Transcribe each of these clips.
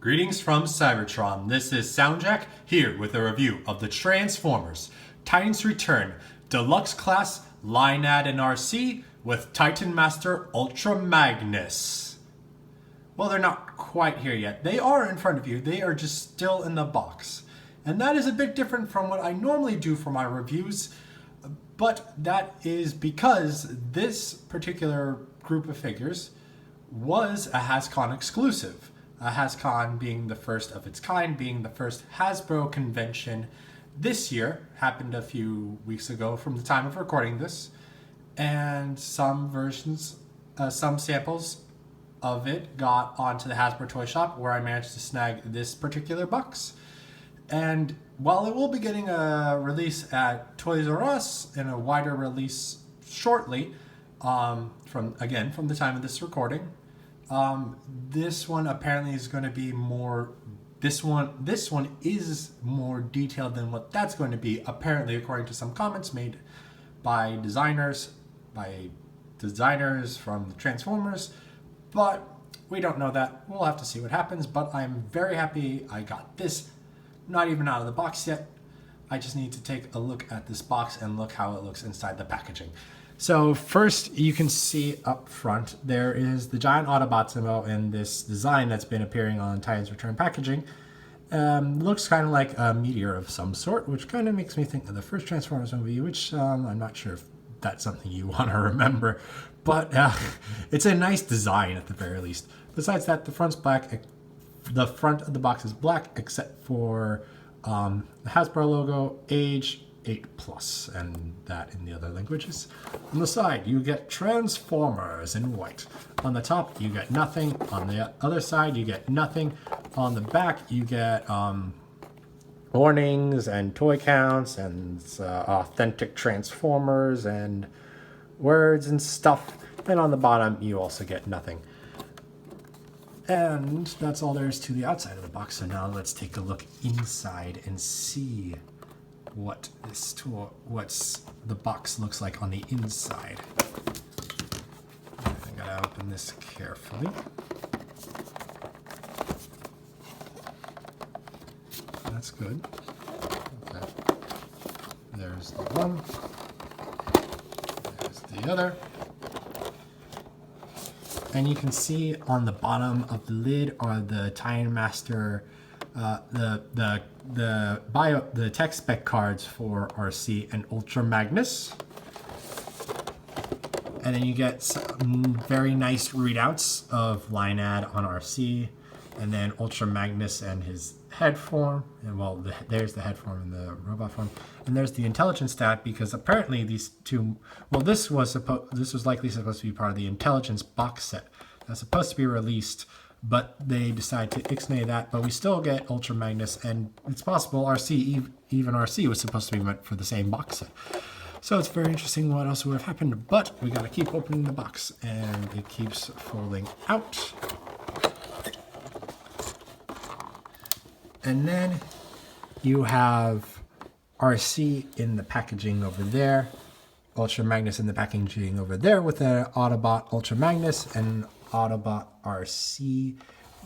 Greetings from Cybertron. This is SoundJack here with a review of the Transformers Titans Return Deluxe Class Leinad Arcee with Titan Master Ultra Magnus. Well, they're not quite here yet. They are in front of you. They are just still in the box. And that is a bit different from what I normally do for my reviews. But that is because this particular group of figures was a HasCon exclusive. HasCon being the first of its kind, being the first Hasbro convention this year, happened a few weeks ago from the time of recording this, and some samples of it got onto the Hasbro Toy Shop where I managed to snag this particular box. And while it will be getting a release at Toys R Us and a wider release shortly, from the time of this recording, this one apparently is going to be more. This one is more detailed than what that's going to be. Apparently, according to some comments made by designers from the Transformers, but we don't know that. We'll have to see what happens. But I'm very happy I got this. Not even out of the box yet. I just need to take a look at this box and look how it looks inside the packaging. So first, you can see up front, there is the giant Autobot symbol in this design that's been appearing on Titans Return packaging. Looks kind of like a meteor of some sort, which kind of makes me think of the first Transformers movie, which I'm not sure if that's something you want to remember. But it's a nice design at the very least. Besides that, the front's black. The front of the box is black, except for the Hasbro logo, age 8+, and that in the other languages. On the side, you get Transformers in white. On the top, you get nothing. On the other side, you get nothing. On the back, you get warnings and toy counts and authentic Transformers and words and stuff. And on the bottom, you also get nothing. And that's all there is to the outside of the box. So now let's take a look inside and see what the box looks like on the inside. I gotta open this carefully. That's good. Okay. There's the one. There's the other. And you can see on the bottom of the lid are the Titan Master, the tech spec cards for Arcee and Ultra Magnus. And then you get some very nice readouts of Leinad on Arcee, and then Ultra Magnus and his head form. And well, there's the head form and the robot form. And there's the intelligence stat, because apparently these two, well, this was likely supposed to be part of the intelligence box set that's supposed to be released, but they decide to ixnay that. But we still get Ultra Magnus, and it's possible Arcee, even Arcee was supposed to be meant for the same box set. So it's very interesting what else would have happened, but we gotta keep opening the box, and it keeps folding out. And then you have Arcee in the packaging over there, Ultra Magnus in the packaging over there with an Autobot Ultra Magnus and Autobot Arcee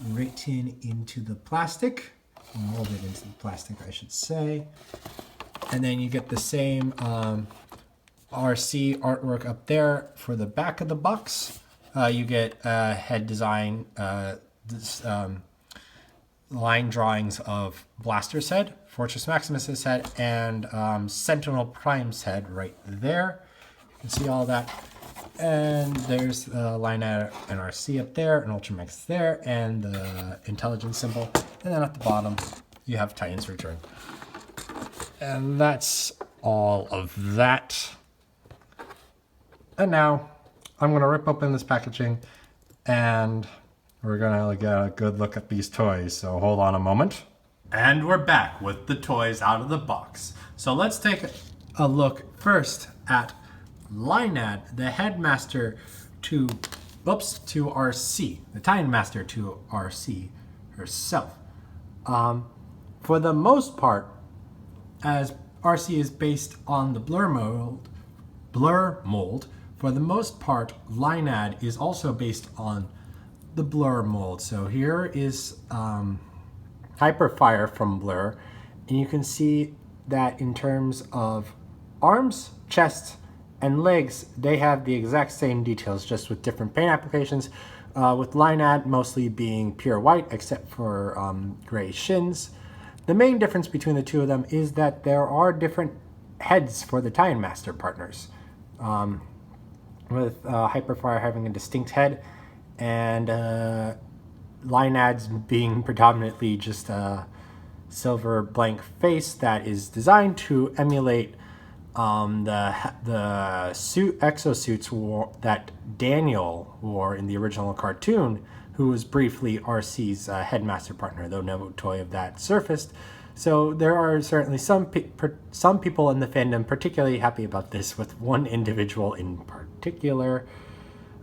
written into the plastic, molded into the plastic, I should say. And then you get the same Arcee artwork up there for the back of the box. You get head design, line drawings of Blaster's head, Fortress Maximus's head, and Sentinel Prime's head right there. You can see all that. And there's Leinad and Arcee up there, and Ultra Max there, and the intelligence symbol. And then at the bottom, you have Titans Return. And that's all of that. And now, I'm going to rip open this packaging, and we're going to get a good look at these toys, so hold on a moment. And we're back with the toys out of the box. So let's take a look first at Leinad, the headmaster to Arcee, the Titan Master to Arcee herself. For the most part, as Arcee is based on the blur mold, for the most part, Leinad is also based on the Blur mold. So here is Hyperfire from Blur, and you can see that in terms of arms, chest, and legs, they have the exact same details, just with different paint applications, with Leinad mostly being pure white except for gray shins. The main difference between the two of them is that there are different heads for the Time Master partners, with Hyperfire having a distinct head and Leinad's being predominantly just a silver blank face that is designed to emulate the exosuits that Daniel wore in the original cartoon, who was briefly Arcee's headmaster partner, though no toy of that surfaced. So there are certainly some people in the fandom particularly happy about this, with one individual in particular.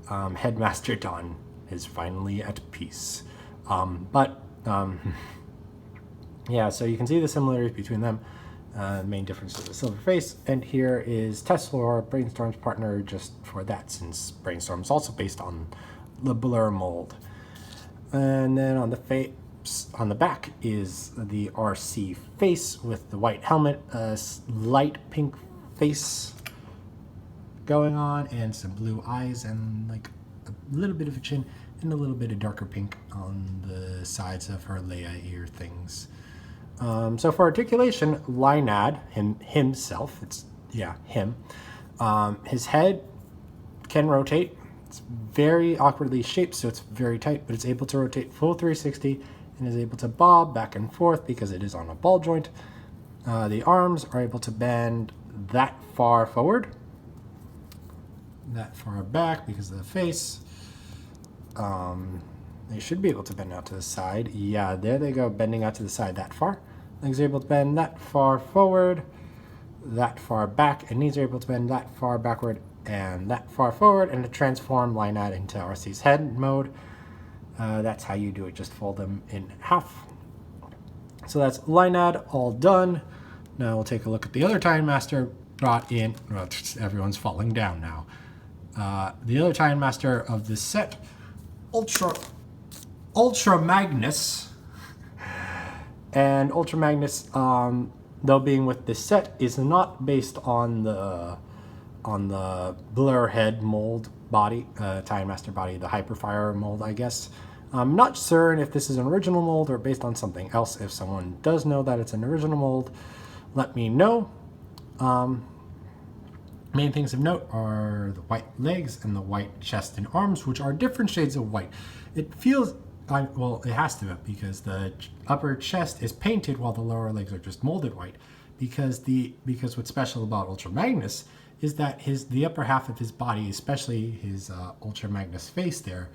Headmaster Don is finally at peace. Yeah, so you can see the similarities between them. Main difference is the silver face, and here is Tesla, Brainstorm's partner, just for that, since Brainstorm's also based on the Blur mold. And then on the face, on the back is the RC face with the white helmet, a light pink face going on, and some blue eyes, and like a little bit of a chin, and a little bit of darker pink on the sides of her Leia ear things. So for articulation, Leinad himself, him. His head can rotate. It's very awkwardly shaped, so it's very tight, but it's able to rotate full 360 and is able to bob back and forth because it is on a ball joint. The arms are able to bend that far forward, that far back because of the face. They should be able to bend out to the side. Yeah, there they go, bending out to the side that far. Legs are able to bend that far forward, that far back, and knees are able to bend that far backward and that far forward, and to transform Leinad into Arcee's head mode. That's how you do it, just fold them in half. So that's Leinad all done. Now we'll take a look at the other Time Master brought in. Well, everyone's falling down now. The other Time Master of this set, Ultra Magnus. And Ultra Magnus, though being with this set, is not based on the Blur head mold body, Time Master body, the Hyperfire mold, I guess. I'm not certain if this is an original mold or based on something else. If someone does know that it's an original mold, let me know. Main things of note are the white legs and the white chest and arms, which are different shades of white. It feels, well, it has to be, because the upper chest is painted while the lower legs are just molded white. Because what's special about Ultra Magnus is that the upper half of his body, especially his Ultra Magnus face there,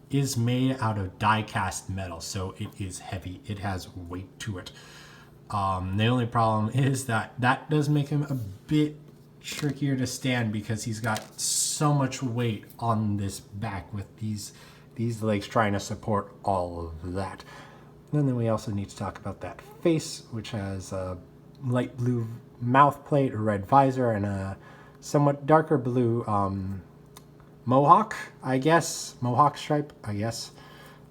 is made out of die-cast metal, so it is heavy. It has weight to it. The only problem is that does make him a bit trickier to stand, because he's got so much weight on this back with these legs trying to support all of that. And then we also need to talk about that face, which has a light blue mouth plate, a red visor, and a somewhat darker blue mohawk stripe, I guess.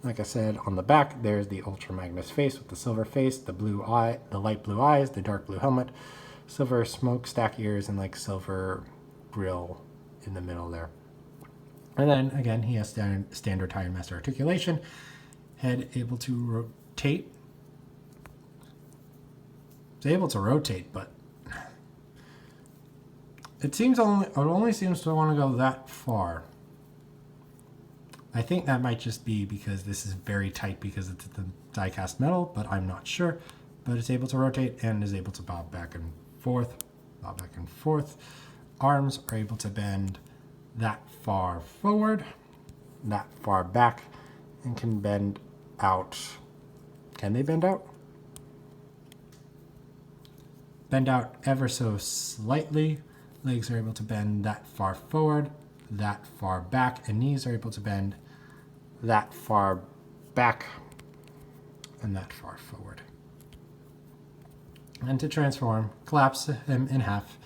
Like I said, on the back, there's the Ultra Magnus face with the silver face, the light blue eyes, the dark blue helmet, silver smokestack ears, and like silver grill in the middle there. And then again, he has standard Time Master articulation, head able to rotate. It's able to rotate, but it only seems to want to go that far. I think that might just be because this is very tight because it's the die-cast metal, but I'm not sure. But it's able to rotate and is able to bob back and forth, Arms are able to bend that far forward, that far back, and can bend out. Can they bend out? Bend out ever so slightly. Legs are able to bend that far forward, that far back, and knees are able to bend that far back and that far forward. And to transform, collapse him in half,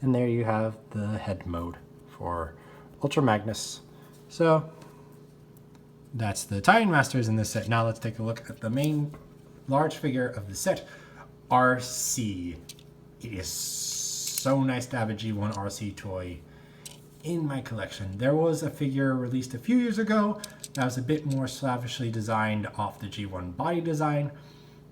and there you have the head mode for Ultra Magnus. So that's the Titan Masters in this set. Now let's take a look at the main large figure of the set, Arcee. It is so nice to have a G1 Arcee toy in my collection. There was a figure released a few years ago that was a bit more slavishly designed off the G1 body design,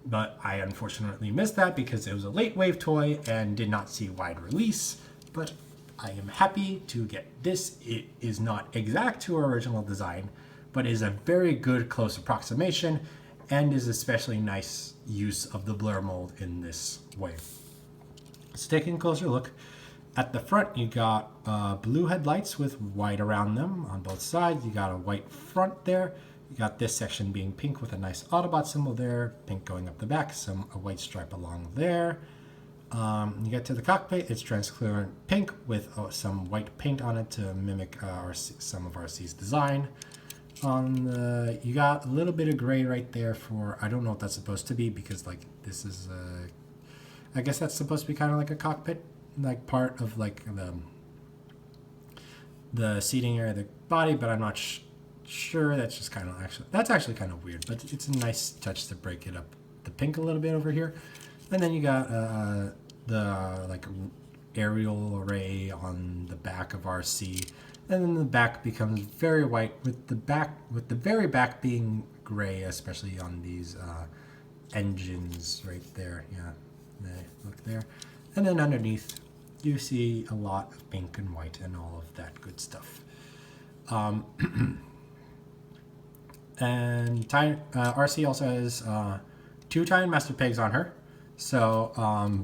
but I unfortunately missed that because it was a late wave toy and did not see wide release. But I am happy to get this. It is not exact to our original design, but is a very good close approximation and is especially nice use of the blur mold in this way. Let's take a closer look. At the front, you got blue headlights with white around them on both sides. You got a white front there. You got this section being pink with a nice Autobot symbol there, pink going up the back, a white stripe along there. You get to the cockpit, it's transparent pink with some white paint on it to mimic some of Arcee's design. You got a little bit of gray right there for, I don't know what that's supposed to be, because like this is, I guess that's supposed to be kind of like a cockpit, like part of like the seating area of the body, but I'm not sure. That's just kind of that's actually kind of weird, but it's a nice touch to break it up, the pink a little bit over here. And then you got the like aerial array on the back of Arcee, and then the back becomes very white with the very back being gray, especially on these engines right there. Yeah, look there. And then underneath you see a lot of pink and white and all of that good stuff. And Arcee also has 2 Titan Master pegs on her. So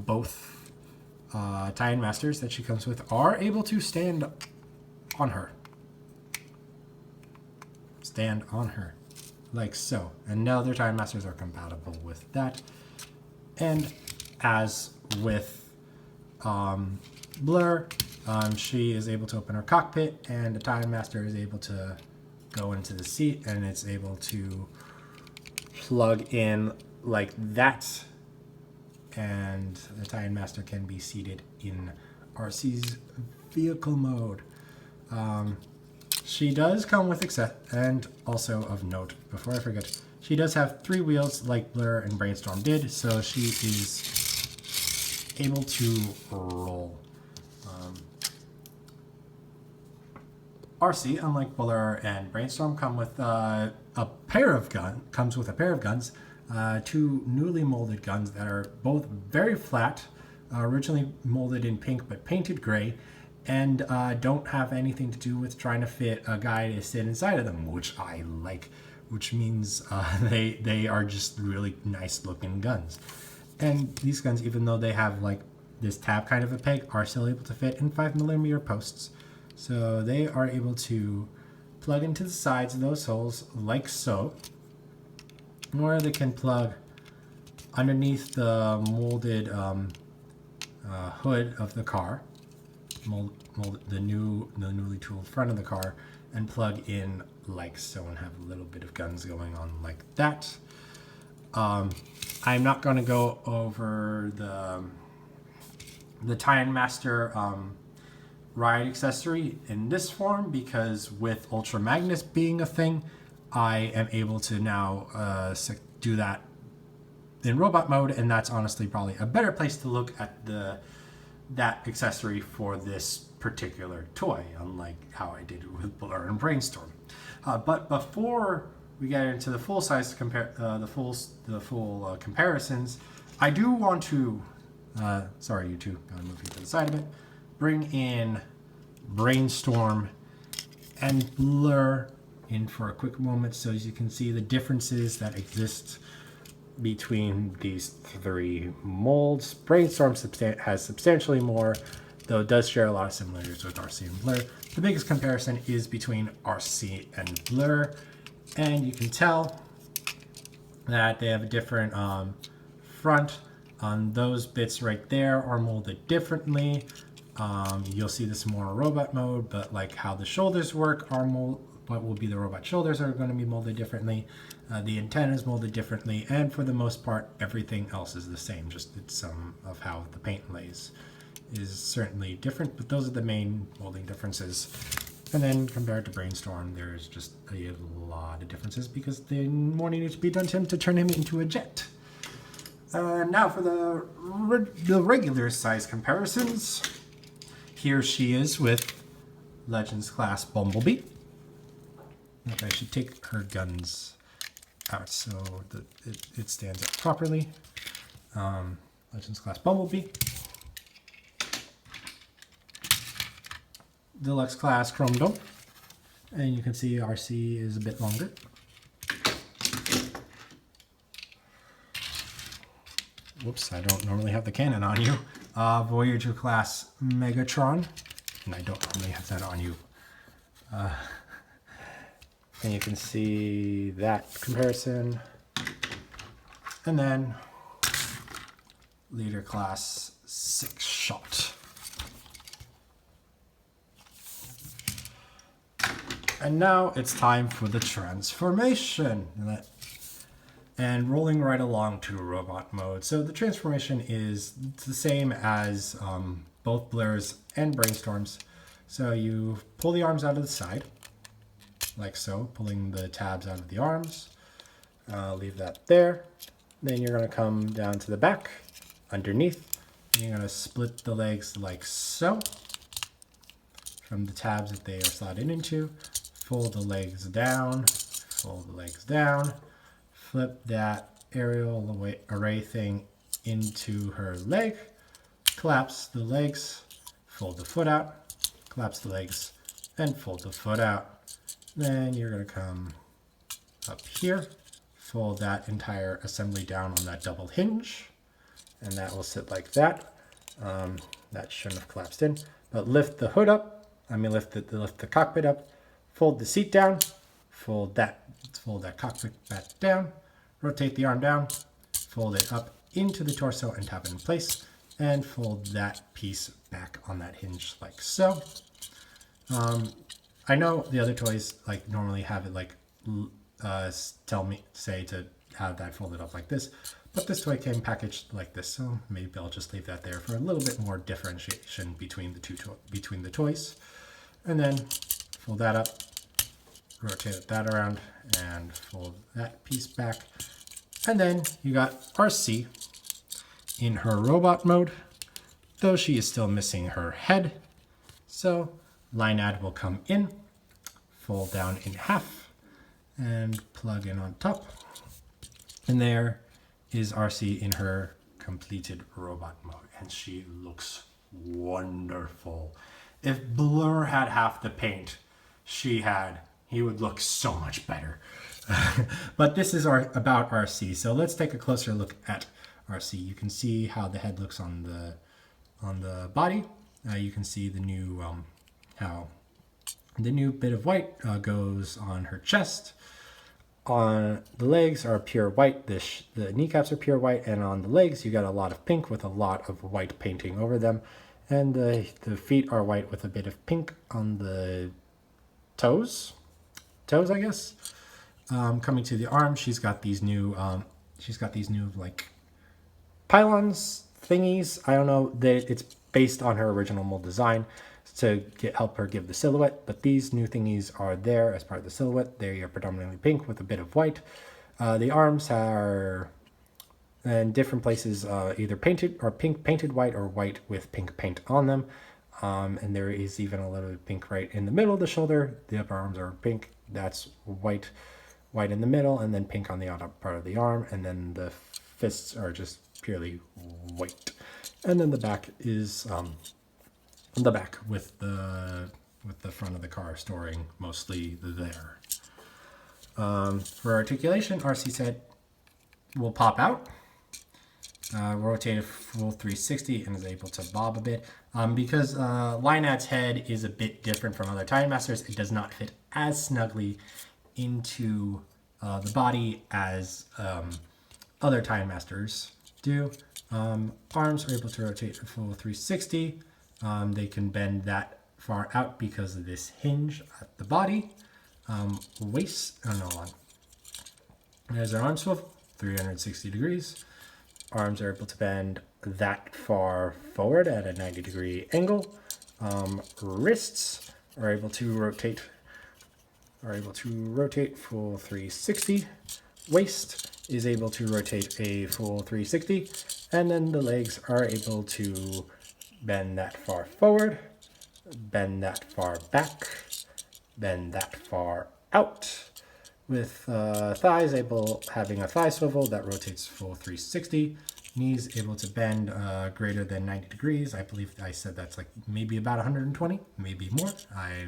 both Titan Masters that she comes with are able to stand on her. Stand on her. Like so. And now their Titan Masters are compatible with that. And as with Blur, she is able to open her cockpit, and the Titan Master is able to go into the seat, and it's able to plug in like that, and the Titan Master can be seated in Arcee's vehicle mode. She does come with and also of note, before I forget, she does have 3 wheels like Blur and Brainstorm did, so she is able to roll. Arcee, unlike Blur and Brainstorm, comes with a pair of guns, 2 newly molded guns that are both very flat, originally molded in pink but painted gray, and don't have anything to do with trying to fit a guy to sit inside of them, which I like, which means they are just really nice looking guns. And these guns, even though they have like this tab kind of a peg, are still able to fit in 5mm posts. So they are able to plug into the sides of those holes like so, or they can plug underneath the molded hood of the car, the newly tooled front of the car, and plug in like so and have a little bit of guns going on like that. I'm not going to go over the Titan Master ride accessory in this form, because with Ultra Magnus being a thing, I am able to now do that in robot mode, and that's honestly probably a better place to look at that accessory for this particular toy, unlike how I did it with Blur and Brainstorm. But before we get into the full size comparisons, I do want to sorry, you two, gotta move you to the side of it, bring in Brainstorm and Blur in for a quick moment, so as you can see the differences that exist between these 3 molds. Brainstorm has substantially more, though it does share a lot of similarities with Arcee and Blur. The biggest comparison is between Arcee and Blur, and you can tell that they have a different front. Those bits right there are molded differently. You'll see this more in robot mode, but like how the shoulders work are what will be the robot shoulders are going to be molded differently. The antenna is molded differently, and for the most part, everything else is the same. Just some of how the paint lays is certainly different, but those are the main molding differences. And then compared to Brainstorm, there's just a lot of differences because the more needed to be done to him to turn him into a jet. Now for the regular size comparisons. Here she is with Legends class Bumblebee. Okay, I should take her guns out so that it stands up properly. Legends class Bumblebee. Deluxe class Chrome Dome. And you can see RC is a bit longer. Whoops, I don't normally have the cannon on you. Voyager class Megatron. And I don't normally have that on you. And you can see that comparison. And then Leader class 6-shot. And now it's time for the transformation. And rolling right along to robot mode. So the transformation is the same as both Blurs and Brainstorms. So you pull the arms out of the side, like so, pulling the tabs out of the arms. Leave that there. Then you're going to come down to the back, underneath. And you're going to split the legs like so, from the tabs that they are slotted into. Fold the legs down, fold the legs down. Flip that aerial array thing into her leg, collapse the legs, fold the foot out, collapse the legs, and fold the foot out. Then you're going to come up here, fold that entire assembly down on that double hinge, and that will sit like that. That shouldn't have collapsed in, but lift the hood up, lift the cockpit up, fold the seat down, fold that cockpit back down, rotate the arm down, fold it up into the torso and tap it in place, and fold that piece back on that hinge like so. I know the other toys like normally have it like say to have that folded up like this, but this toy came packaged like this, so maybe I'll just leave that there for a little bit more differentiation between the toys. And then fold that up, rotate that around, and fold that piece back. And then you got RC in her robot mode, though she is still missing her head. So Leinad will come in, fold down in half, and plug in on top. And there is RC in her completed robot mode, and she looks wonderful. If Blur had half the paint she had, he would look so much better. But this is about RC, so let's take a closer look at RC. You can see how the head looks on the body. You can see the new how the new bit of white goes on her chest. On the legs are pure white. The kneecaps are pure white, and on the legs you got a lot of pink with a lot of white painting over them. And the feet are white with a bit of pink on the toes, I guess. Coming to the arm, she's got these new like pylons thingies. I don't know, it's based on her original mold design to help her give the silhouette, but these new thingies are there as part of the silhouette. They are predominantly pink with a bit of white. The arms are in different places, either painted or painted white or white with pink paint on them. And there is even a little bit of pink right in the middle of the shoulder. The upper arms are pink. That's white in the middle, and then pink on the outer part of the arm. And then the fists are just purely white. And then the back is the back with the front of the car storing mostly there. For articulation, RC said will pop out. Rotate a full 360 and is able to bob a bit. Because Leinad's head is a bit different from other Time Masters, it does not fit as snugly into the body as other Time Masters do. Arms are able to rotate a full 360. They can bend that far out because of this hinge at the body. Waist, oh no, on. There's an arm swivel, 360 degrees. Arms are able to bend that far forward at a 90-degree angle. Wrists are able to rotate full 360. Waist is able to rotate a full 360, and then the legs are able to bend that far forward, bend that far back, bend that far out, with thighs having a thigh swivel that rotates full 360. Knees able to bend greater than 90 degrees. I believe I said that's like maybe about 120, maybe more. I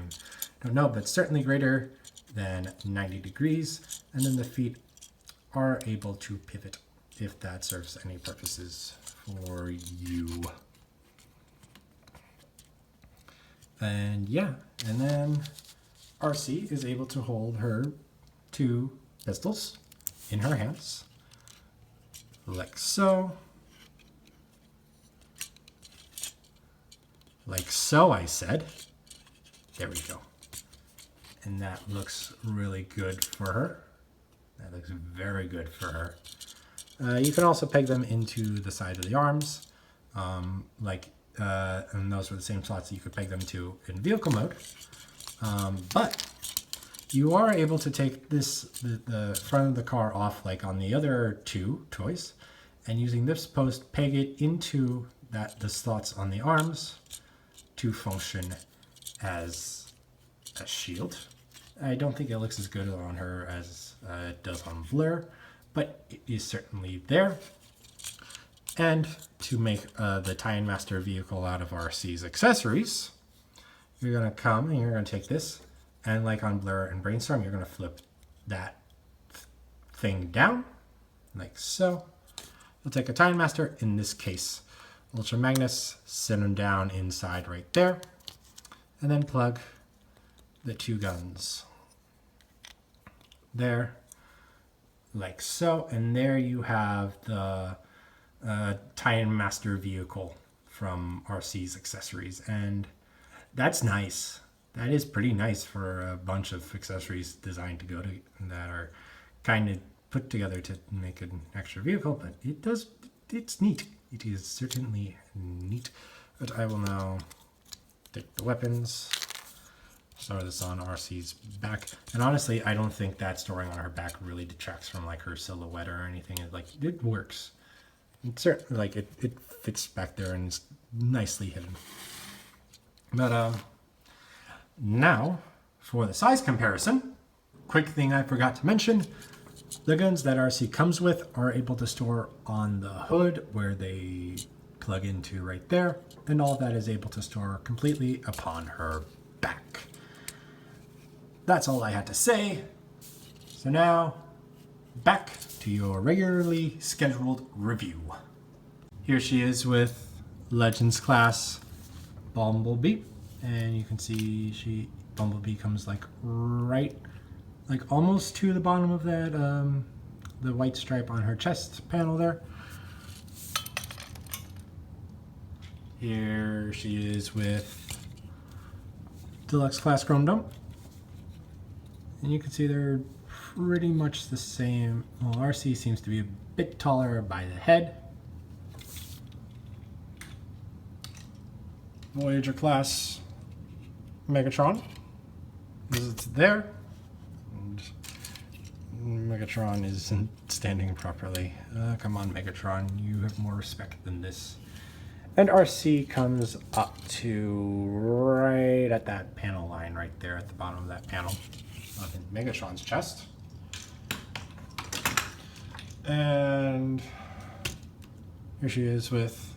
don't know, but certainly greater than 90 degrees. And then the feet are able to pivot if that serves any purposes for you. And yeah, and then Arcee is able to hold her 2 pistols in her hands, like so. Like so, I said. There we go. And that looks really good for her. That looks very good for her. You can also peg them into the side of the arms, and those were the same slots that you could peg them to in vehicle mode. But you are able to take the front of the car off like on the other 2 toys, and using this post, peg it into the slots on the arms to function as a shield. I don't think it looks as good on her as it does on Blur, but it is certainly there. And to make the Tie-In Master vehicle out of Arcee's accessories, you're going to come and you're going to take this, and like on Blur and Brainstorm, you're going to flip that thing down, like so. You'll take a Tie-In Master, in this case Ultra Magnus, set him down inside right there, and then plug the 2 guns there, like so. And there you have the Tie-In Master vehicle from Arcee's accessories, and that's nice. That is pretty nice for a bunch of accessories designed to go to that are kind of put together to make an extra vehicle, but it's neat. It is certainly neat. But I will now take the weapons, store this on Arcee's back. And honestly, I don't think that storing on her back really detracts from like her silhouette or anything. It works. It certainly it fits back there and is nicely hidden. But now for the size comparison. Quick thing I forgot to mention. The guns that Arcee comes with are able to store on the hood where they plug into right there, and all that is able to store completely upon her back. That's all I had to say. So now, back to your regularly scheduled review. Here she is with Legends class Bumblebee, and you can see Bumblebee comes like right, like almost to the bottom of that, the white stripe on her chest panel there. Here she is with Deluxe Class Chrome Dome. And you can see they're pretty much the same. Well, Arcee seems to be a bit taller by the head. Voyager Class Megatron is there. Megatron isn't standing properly. Come on, Megatron, you have more respect than this. And Arcee comes up to right at that panel line right there at the bottom of that panel of Megatron's chest. And here she is with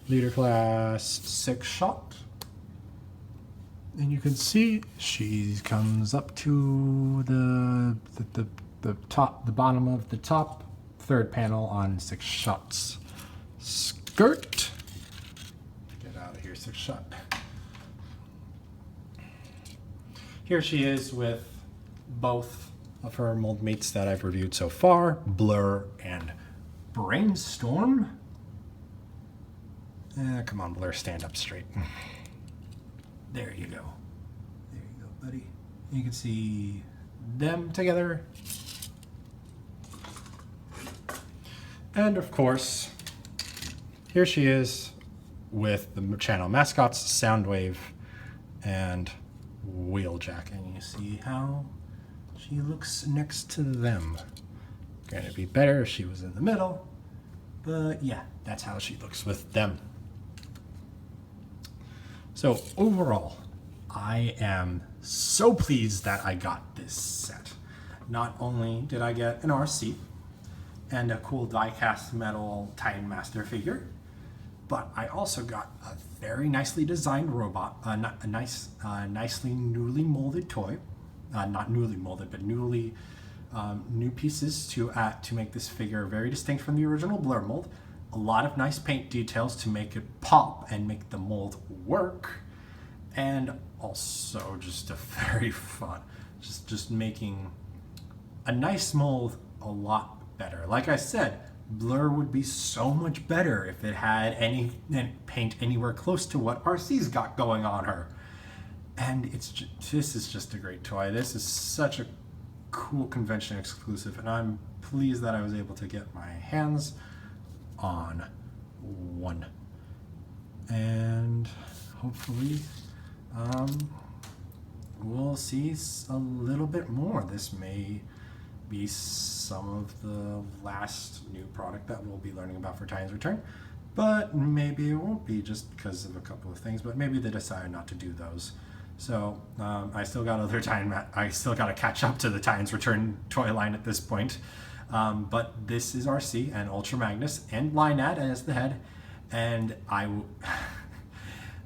Leader Class 6 Shot. And you can see she comes up to the top, the bottom of the top third panel on 6 Shot's skirt. Get out of here, 6 Shot. Here she is with both of her mold mates that I've reviewed so far, Blur and Brainstorm. Come on, Blur, stand up straight. There you go. There you go, buddy. You can see them together. And of course, here she is with the channel mascots, Soundwave and Wheeljack, and you see how she looks next to them. Gonna be better if she was in the middle, but yeah, that's how she looks with them. So overall, I am so pleased that I got this set. Not only did I get an Arcee and a cool die-cast metal Titan Master figure, but I also got a very nicely designed robot, a nicely newly molded toy. Not newly molded, but new pieces to make this figure very distinct from the original Blur mold. A lot of nice paint details to make it pop and make the mold work. And also just a very fun, just making a nice mold a lot better. Like I said, Blur would be so much better if it had any paint anywhere close to what Arcee's got going on her. And this is just a great toy. This is such a cool convention exclusive, and I'm pleased that I was able to get my hands on one. And hopefully we'll see a little bit more. This may be some of the last new product that we'll be learning about for Titans Return, but maybe it won't be, just because of a couple of things, but maybe they decided not to do those. So I still got I still got to catch up to the Titans Return toy line at this point. But this is Arcee and Ultra Magnus and Leinad as the head, and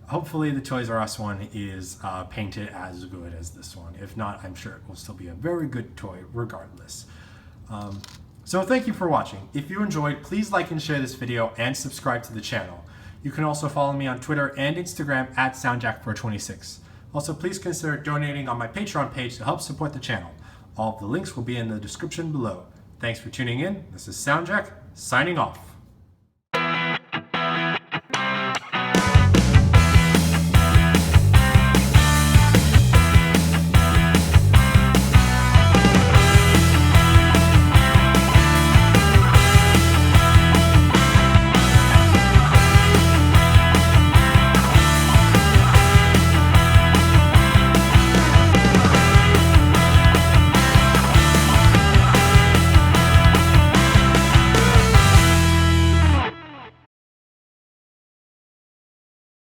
hopefully the Toys R Us one is painted as good as this one. If not, I'm sure it will still be a very good toy regardless. So thank you for watching. If you enjoyed, please like and share this video and subscribe to the channel. You can also follow me on Twitter and Instagram at SoundJack426. Also, please consider donating on my Patreon page to help support the channel. All of the links will be in the description below. Thanks for tuning in. This is SoundJack, signing off.